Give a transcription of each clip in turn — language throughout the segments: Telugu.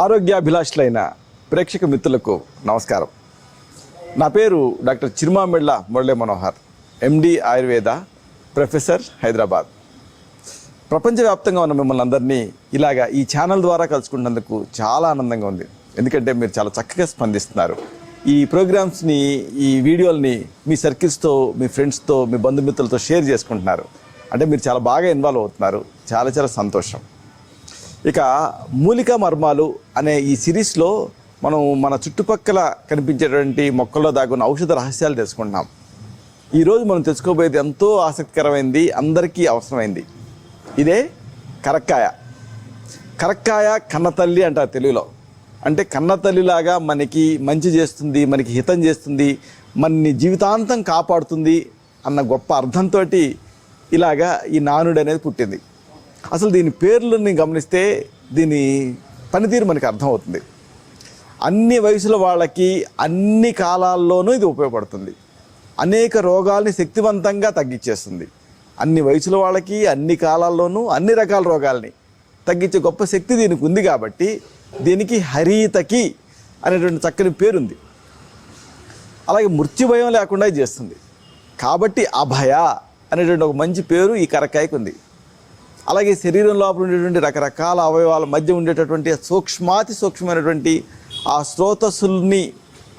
ఆరోగ్యాభిలాషులైన ప్రేక్షక మిత్రులకు నమస్కారం. నా పేరు డాక్టర్ చిరుమామిళ్ళ మురళీ మనోహర్, ఎండి ఆయుర్వేద, ప్రొఫెసర్, హైదరాబాద్. ప్రపంచవ్యాప్తంగా ఉన్న మిమ్మల్ని అందరినీ ఇలాగా ఈ ఛానల్ ద్వారా కలుసుకున్నందుకు చాలా ఆనందంగా ఉంది. ఎందుకంటే మీరు చాలా చక్కగా స్పందిస్తున్నారు. ఈ ప్రోగ్రామ్స్ని, ఈ వీడియోల్ని మీ సర్కిల్స్తో, మీ ఫ్రెండ్స్తో, మీ బంధుమిత్రులతో షేర్ చేసుకుంటున్నారు. అంటే మీరు చాలా బాగా ఇన్వాల్వ్ అవుతున్నారు. చాలా చాలా సంతోషం. ఇక మూలికా మర్మాలు అనే ఈ సిరీస్లో మనం మన చుట్టుపక్కల కనిపించేటువంటి మొక్కల్లో దాగున్న ఔషధ రహస్యాలు తెలుసుకుంటున్నాం. ఈరోజు మనం తెలుసుకోబోయేది ఎంతో ఆసక్తికరమైంది, అందరికీ అవసరమైంది. ఇదే కరక్కాయ. కరక్కాయ కన్నతల్లి అంటారు తెలుగులో. అంటే కన్నతల్లిలాగా మనకి మంచి చేస్తుంది, మనకి హితం చేస్తుంది, మనని జీవితాంతం కాపాడుతుంది అన్న గొప్ప అర్థంతో ఇలాగా ఈ నానుడు అనేది పుట్టింది. అసలు దీని పేర్లని గమనిస్తే దీని పనితీరు మనకి అర్థమవుతుంది. అన్ని వయసుల వాళ్ళకి అన్ని కాలాల్లోనూ ఇది ఉపయోగపడుతుంది. అనేక రోగాల్ని శక్తివంతంగా తగ్గించేస్తుంది. అన్ని వయసుల వాళ్ళకి అన్ని కాలాల్లోనూ అన్ని రకాల రోగాల్ని తగ్గించే గొప్ప శక్తి దీనికి ఉంది. కాబట్టి దీనికి హరితకి అనేటువంటి చక్కని పేరుంది. అలాగే మృత్యుభయం లేకుండా చేస్తుంది. కాబట్టి అభయ అనేటువంటి ఒక మంచి పేరు ఈ కరక్కాయకు ఉంది. అలాగే శరీరం లోపల ఉండేటువంటి రకరకాల అవయవాల మధ్య ఉండేటటువంటి సూక్ష్మాతి సూక్ష్మమైనటువంటి ఆ స్రోతస్సుల్ని,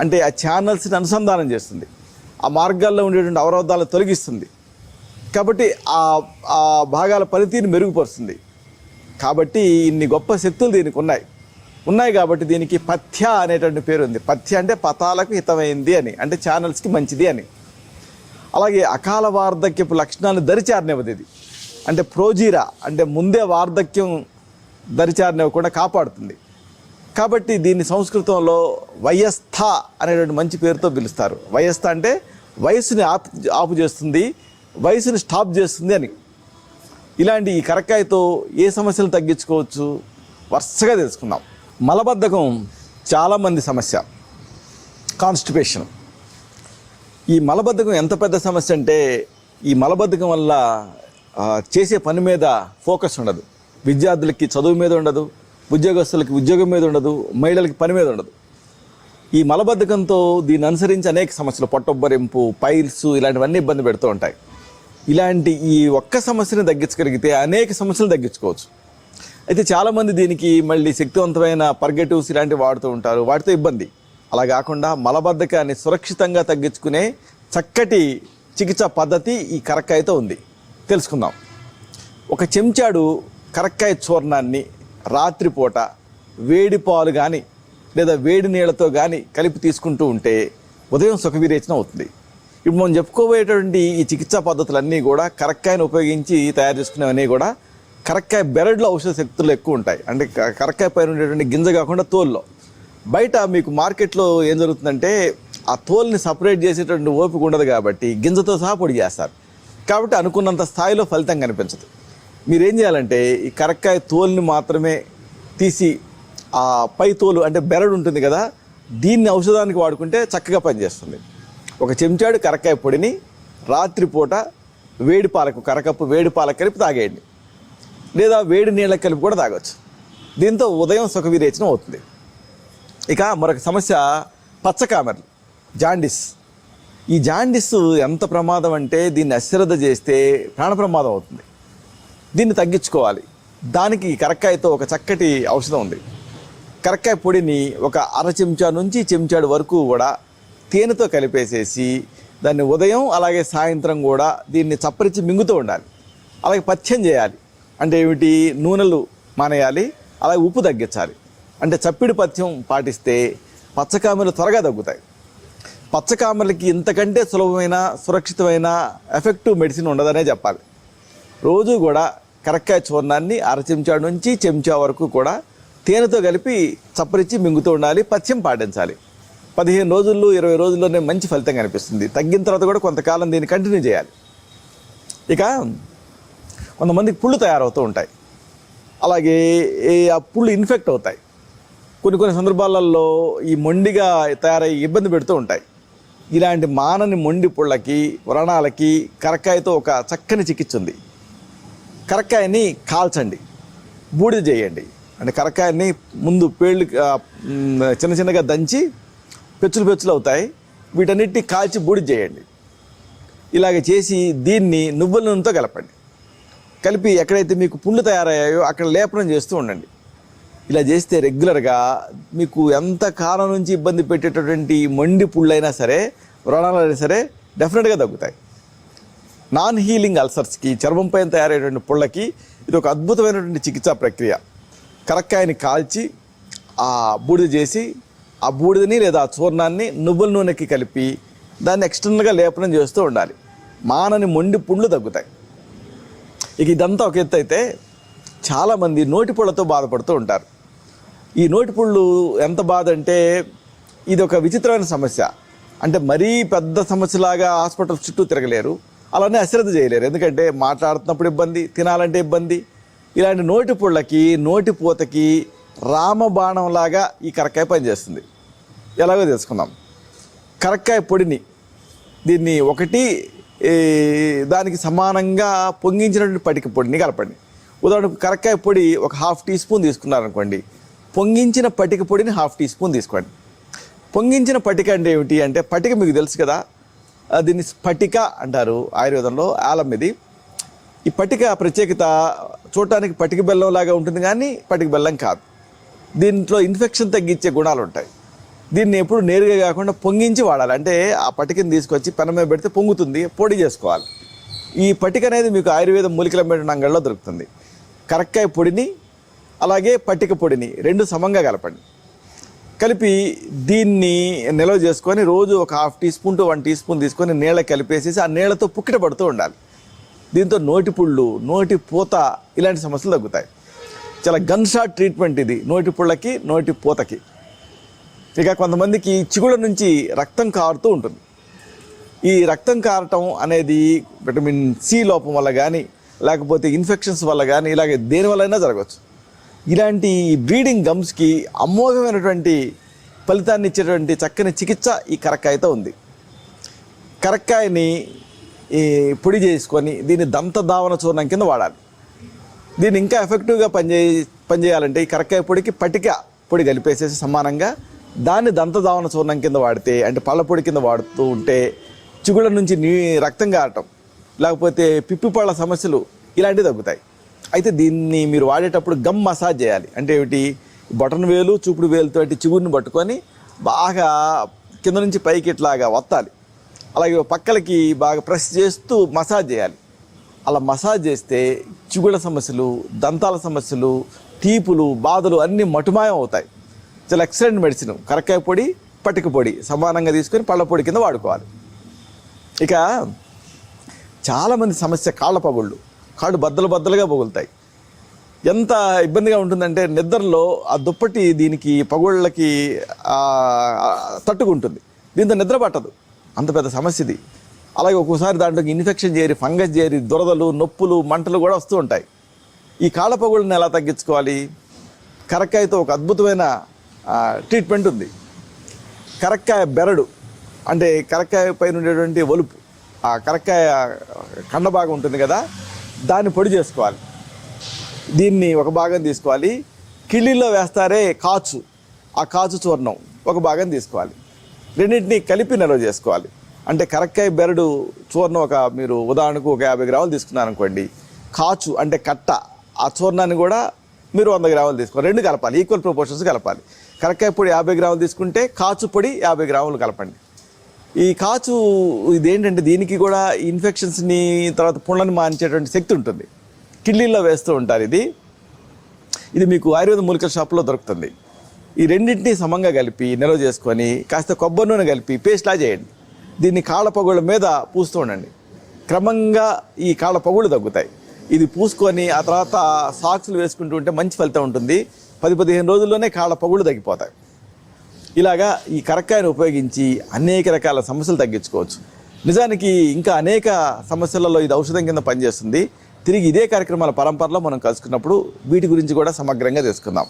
అంటే ఆ ఛానల్స్ని అనుసంధానం చేస్తుంది. ఆ మార్గాల్లో ఉండేటువంటి అవరోధాలను తొలగిస్తుంది. కాబట్టి ఆ భాగాల పనితీరుని మెరుగుపరుస్తుంది. కాబట్టి ఇన్ని గొప్ప శక్తులు దీనికి ఉన్నాయి కాబట్టి దీనికి పథ్య అనేటువంటి పేరు ఉంది. పథ్య అంటే పతాలకు హితమైంది అని, అంటే ఛానల్స్కి మంచిది అని. అలాగే అకాల వార్ధక్యపు లక్షణాలను దరిచారనివ్వదు ఇది. అంటే ప్రోజీరా అంటే ముందే వార్ధక్యం దరిచారనివ్వకుండా కాపాడుతుంది. కాబట్టి దీన్ని సంస్కృతంలో వయస్థ అనేటువంటి మంచి పేరుతో పిలుస్తారు. వయస్థ అంటే వయసుని ఆపు చేస్తుంది, వయసుని స్టాప్ చేస్తుంది అని. ఇలాంటి ఈ కరక్కాయతో ఏ సమస్యలు తగ్గించుకోవచ్చు వరుసగా తెలుసుకుందాం. మలబద్ధకం చాలామంది సమస్య, కాన్స్టిపేషన్. ఈ మలబద్ధకం ఎంత పెద్ద సమస్య అంటే ఈ మలబద్ధకం వల్ల చేసే పని మీద ఫోకస్ ఉండదు. విద్యార్థులకి చదువు మీద ఉండదు, ఉద్యోగస్తులకి ఉద్యోగం మీద ఉండదు, మహిళలకి పని మీద ఉండదు. ఈ మలబద్ధకంతో దీన్ని అనుసరించి అనేక సమస్యలు, పొట్టొబ్బరింపు, పైల్స్, ఇలాంటివన్నీ ఇబ్బంది పెడుతూ ఉంటాయి. ఇలాంటి ఈ ఒక్క సమస్యను తగ్గించగలిగితే అనేక సమస్యలు తగ్గించుకోవచ్చు. అయితే చాలామంది దీనికి మళ్ళీ శక్తివంతమైన పర్గెటివ్స్ ఇలాంటివి వాడుతూ ఉంటారు. వాటితో ఇబ్బంది. అలా కాకుండా మలబద్ధకాన్ని సురక్షితంగా తగ్గించుకునే చక్కటి చికిత్సా పద్ధతి ఈ కరక్కాయతో ఉంది. తెలుసుకుందాం. ఒక చెంచాడు కరక్కాయ చూర్ణాన్ని రాత్రిపూట వేడి పాలు కానీ లేదా వేడి నీళ్ళతో కానీ కలిపి తీసుకుంటూ ఉంటే ఉదయం సుఖవిరేచన అవుతుంది. ఇప్పుడు మనం చెప్పుకోబోయేటువంటి ఈ చికిత్సా పద్ధతులన్నీ కూడా కరక్కాయను ఉపయోగించి తయారు చేసుకునేవన్నీ కూడా కరక్కాయ బెరడ్లో ఔషధ శక్తులు ఎక్కువ ఉంటాయి. అంటే కరక్కాయ పైన ఉండేటువంటి గింజ కాకుండా తోల్లో. బయట మీకు మార్కెట్లో ఏం జరుగుతుందంటే ఆ తోల్ని సపరేట్ చేసేటువంటి ఓపిక ఉండదు కాబట్టి గింజతో సహా పొడి చేస్తారు. కాబట్టి అనుకున్నంత స్థాయిలో ఫలితం కనిపించదు. మీరేం చేయాలంటే ఈ కరక్కాయ తోల్ని మాత్రమే తీసి ఆ పై తోలు అంటే బెరడు ఉంటుంది కదా, దీన్ని ఔషధానికి వాడుకుంటే చక్కగా పనిచేస్తుంది. ఒక చెంచాడు కరక్కాయ పొడిని రాత్రిపూట వేడి పాలకు, కరకప్పు వేడి పాలకు కలిపి తాగేయండి. లేదా వేడి నీళ్ళకి కలిపి కూడా తాగొచ్చు. దీంతో ఉదయం సుఖవిరేచనం అవుతుంది. ఇక మరొక సమస్య పచ్చకామెర్లు, జాండిస్. ఈ జాండిస్ ఎంత ప్రమాదం అంటే దీన్ని అశ్రద్ధ చేస్తే ప్రాణ ప్రమాదం అవుతుంది. దీన్ని తగ్గించుకోవాలి. దానికి కరక్కాయతో ఒక చక్కటి ఔషధం ఉంది. కరక్కాయ పొడిని ఒక అర చెంచా నుంచి చెంచాడు వరకు కూడా తేనెతో కలిపేసేసి దాన్ని ఉదయం అలాగే సాయంత్రం కూడా దీన్ని చప్పరించి మింగుతూ ఉండాలి. అలాగే పథ్యం చేయాలి. అంటే ఏమిటి? నూనెలు మానేయాలి, అలాగే ఉప్పు తగ్గించాలి. అంటే చప్పిడి పథ్యం పాటిస్తే పచ్చకామెలు త్వరగా తగ్గుతాయి. పచ్చకామెలకి ఇంతకంటే సులభమైన, సురక్షితమైన, ఎఫెక్టివ్ మెడిసిన్ ఉండదనే చెప్పాలి. రోజు కూడా కరక్కాయ చూర్ణాన్ని అర చెంచాడు నుంచి చెంచా వరకు కూడా తేనెతో కలిపి చప్పరించి మింగుతూ ఉండాలి. పథ్యం పాటించాలి. 15 రోజుల్లో 20 రోజుల్లోనే మంచి ఫలితం కనిపిస్తుంది. తగ్గిన తర్వాత కూడా కొంతకాలం దీన్ని కంటిన్యూ చేయాలి. ఇక కొంతమందికి పుళ్ళు తయారవుతూ ఉంటాయి. అలాగే ఆ పుళ్ళు ఇన్ఫెక్ట్ అవుతాయి. కొన్ని సందర్భాలలో ఈ మొండిగా తయారయ్యి ఇబ్బంది పెడుతూ ఉంటాయి. ఇలాంటి మానని మొండి పుళ్ళకి, వ్రణాలకి కరక్కాయతో ఒక చక్కని చికిత్స ఉంది. కరక్కాయని కాల్చండి, బూడిద చేయండి. అంటే కరక్కాయని ముందు పేళ్ళు చిన్న చిన్నగా దంచి పెచ్చులు అవుతాయి. వీటన్నిటిని కాల్చి బూడిద చేయండి. ఇలాగ చేసి దీన్ని నువ్వుల నూనెతో కలపండి. కలిపి ఎక్కడైతే మీకు పుండ్లు తయారయ్యాయో అక్కడ లేపనం చేస్తూ ఉండండి. ఇలా చేస్తే రెగ్యులర్గా మీకు ఎంత కాలం నుంచి ఇబ్బంది పెట్టేటటువంటి మొండి పుళ్ళైనా సరే, వ్రణాలైనా సరే డెఫినెట్గా తగ్గుతాయి. నాన్ హీలింగ్ అల్సర్స్కి, చర్మం పైన తయారయ్యేటువంటి పుళ్ళకి ఇది ఒక అద్భుతమైనటువంటి చికిత్సా ప్రక్రియ. కరక్కాయని కాల్చి ఆ బూడిద చేసి ఆ బూడిదని లేదా ఆ చూర్ణాన్ని నువ్వుల నూనెకి కలిపి దాన్ని ఎక్స్టర్నల్గా లేపనం చేస్తూ ఉండాలి. మానని మొండి పుండ్లు తగ్గుతాయి. ఇక ఇదంతా ఒక ఎత్తు అయితే చాలామంది నోటిపుళ్ళతో బాధపడుతూ ఉంటారు. ఈ నోటిపుళ్ళు ఎంత బాధ అంటే ఇది ఒక విచిత్రమైన సమస్య. అంటే మరీ పెద్ద సమస్యలాగా హాస్పిటల్ చుట్టూ తిరగలేరు, అలానే అశ్రద్ధ చేయలేరు. ఎందుకంటే మాట్లాడుతున్నప్పుడు ఇబ్బంది, తినాలంటే ఇబ్బంది. ఇలాంటి నోటిపుళ్ళకి, నోటిపూతకి రామబాణంలాగా ఈ కరక్కాయ పనిచేస్తుంది. ఎలాగో తెలుసుకుందాం. కరక్కాయ పొడిని దీన్ని దానికి సమానంగా పొంగించినటువంటి పటిక పొడిని కలపండి. ఉదాహరణకు కరక్కాయ పొడి ఒక 1/2 టీ స్పూన్ తీసుకున్నారనుకోండి, పొంగించిన పటిక పొడిని 1/2 టీ స్పూన్ తీసుకోండి. పొంగించిన పటిక అంటే ఏమిటి అంటే, పటిక మీకు తెలుసు కదా, దీన్ని స్ఫటిక అంటారు ఆయుర్వేదంలో, ఆలం ఇది. ఈ పటిక ప్రత్యేకత చూడటానికి పటిక బెల్లం లాగా ఉంటుంది, కానీ పటిక బెల్లం కాదు. దీంట్లో ఇన్ఫెక్షన్ తగ్గించే గుణాలు ఉంటాయి. దీన్ని ఎప్పుడు నేరుగా కాకుండా పొంగించి వాడాలి. అంటే ఆ పటికని తీసుకొచ్చి పెనం మీద పెడితే పొంగుతుంది, పొడి చేసుకోవాలి. ఈ పటిక అనేది మీకు ఆయుర్వేద మూలికల మీద అంగడిలో దొరుకుతుంది. కరక్కాయ పొడిని అలాగే పటిక పొడిని 2 సమంగా కలపండి. కలిపి దీన్ని నిల్వ చేసుకొని రోజు ఒక 1/2 teaspoon to 1 teaspoon తీసుకొని నీళ్ళ కలిపేసేసి ఆ నీళ్ళతో పుక్కిట పడుతూ ఉండాలి. దీంతో నోటిపుళ్ళు, నోటి పూత ఇలాంటి సమస్యలు తగ్గుతాయి. చాలా గన్ షాట్ ట్రీట్మెంట్ ఇది నోటిపుళ్ళకి, నోటి పూతకి. ఇక కొంతమందికి చిగుళ్ళ నుంచి రక్తం కారుతూ ఉంటుంది. ఈ రక్తం కారటం అనేది విటమిన్ సి లోపం వల్ల కానీ, లేకపోతే ఇన్ఫెక్షన్స్ వల్ల కానీ, ఇలాగే దేని వల్లైనా జరగవచ్చు. ఇలాంటి బ్లీడింగ్ గమ్స్కి అమోఘమైనటువంటి ఫలితాన్ని ఇచ్చేటువంటి చక్కని చికిత్స ఈ కరక్కాయతో ఉంది. కరక్కాయని పొడి చేసుకొని దీన్ని దంతధావన చూర్ణం కింద వాడాలి. దీన్ని ఇంకా ఎఫెక్టివ్గా పనిచేయాలంటే ఈ కరక్కాయ పొడికి పటిక పొడి కలిపేసేసి సమానంగా దాన్ని దంతధావన చూర్ణం కింద వాడితే, అంటే పళ్ళ పొడి కింద వాడుతూ ఉంటే చిగుళ్ళ నుంచి రక్తం కారటం, లేకపోతే పిప్పి పళ్ళ సమస్యలు ఇలాంటివి తగ్గుతాయి. అయితే దీన్ని మీరు వాడేటప్పుడు గమ్ మసాజ్ చేయాలి. అంటే ఏమిటి, బొటన్ వేలు, చూపుడు వేలుతోటి చిగురుని పట్టుకొని బాగా కింద నుంచి పైకి ఇట్లాగా వత్తాలి. అలాగే పక్కలకి బాగా ప్రెస్ చేస్తూ మసాజ్ చేయాలి. అలా మసాజ్ చేస్తే చిగుళ్ళ సమస్యలు, దంతాల సమస్యలు, తీపులు, బాధలు అన్నీ మటుమాయం అవుతాయి. చాలా ఎక్సలెంట్ మెడిసిన్. కరక్కాయ పొడి, పటిక పొడి సమానంగా తీసుకొని పళ్ళ పొడి కింద వాడుకోవాలి. ఇక చాలామంది సమస్య కాళ్ళ పగుళ్ళు, కాళ్ళు బద్దలుగా పగులుతాయి. ఎంత ఇబ్బందిగా ఉంటుందంటే నిద్రలో ఆ దుప్పటి దీనికి పగుళ్ళకి తట్టుకుంటుంది. దీంతో నిద్ర పట్టదు, అంత పెద్ద సమస్య ఇది. అలాగే ఒక్కోసారి దాంట్లోకి ఇన్ఫెక్షన్ చేరి, ఫంగస్ చేరి దురదలు, నొప్పులు, మంటలు కూడా వస్తూ ఉంటాయి. ఈ కాళ్ళ పగుళ్ళని ఎలా తగ్గించుకోవాలి? కరక్కాయతో ఒక అద్భుతమైన ట్రీట్మెంట్ ఉంది. కరక్కాయ బెరడు అంటే కరక్కాయ పైన ఉండేటువంటి ఒలుపు, ఆ కరక్కాయ కండ భాగం ఉంటుంది కదా, దాన్ని పొడి చేసుకోవాలి. దీన్ని ఒక భాగం తీసుకోవాలి. కిళ్ళీల్లో వేస్తారే కాచు, ఆ కాచు చూర్ణం ఒక భాగం తీసుకోవాలి. రెండింటినీ కలిపి నిల్వ చేసుకోవాలి. అంటే కరక్కాయ బెరడు చూర్ణం మీరు ఉదాహరణకు ఒక 50 గ్రాములు తీసుకున్నారనుకోండి, కాచు అంటే కట్ట ఆ చూర్ణాన్ని కూడా మీరు 100 గ్రాములు తీసుకోవాలి. 2 కలపాలి, ఈక్వల్ ప్రపోర్షన్స్ కలపాలి. కరక్కాయ పొడి 50 గ్రాములు తీసుకుంటే కాచు పొడి 50 గ్రాములు కలపండి. ఈ కాచు ఇదేంటంటే దీనికి కూడా ఇన్ఫెక్షన్స్ని, తర్వాత పుండ్లని మాన్చేటువంటి శక్తి ఉంటుంది. కిడ్నీల్లో వేస్తూ ఉంటారు. ఇది మీకు ఆయుర్వేద మూలికల షాప్లో దొరుకుతుంది. ఈ రెండింటినీ సమంగా కలిపి నిల్వ చేసుకొని కాస్త కొబ్బరి నూనె కలిపి పేస్ట్లా చేయండి. దీన్ని కాళ్ళ పగుళ్ళ మీద పూస్తూ ఉండండి. క్రమంగా ఈ కాళ్ళ పగుళ్ళు తగ్గుతాయి. ఇది పూసుకొని ఆ తర్వాత సాక్స్లు వేసుకుంటూ ఉంటే మంచి ఫలితం ఉంటుంది. 10-15 రోజుల్లోనే కాళ్ళ పగుళ్ళు తగ్గిపోతాయి. ఇలాగా ఈ కరక్కాయను ఉపయోగించి అనేక రకాల సమస్యలు తగ్గించుకోవచ్చు. నిజానికి ఇంకా అనేక సమస్యలలో ఇది ఔషధం కింద పనిచేస్తుంది. తిరిగి ఇదే కార్యక్రమాల పరంపరలో మనం కలుసుకున్నప్పుడు వీటి గురించి కూడా సమగ్రంగా తెలుసుకుందాం.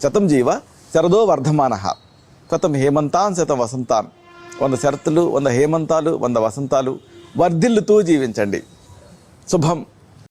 శతం జీవ శరదో వర్ధమానః, శతం హేమంతాన్ శతం వసంతాన్. 100 శరత్తులు, 100 హేమంతాలు, 100 వసంతాలు వర్ధిల్లుతూ జీవించండి. శుభం.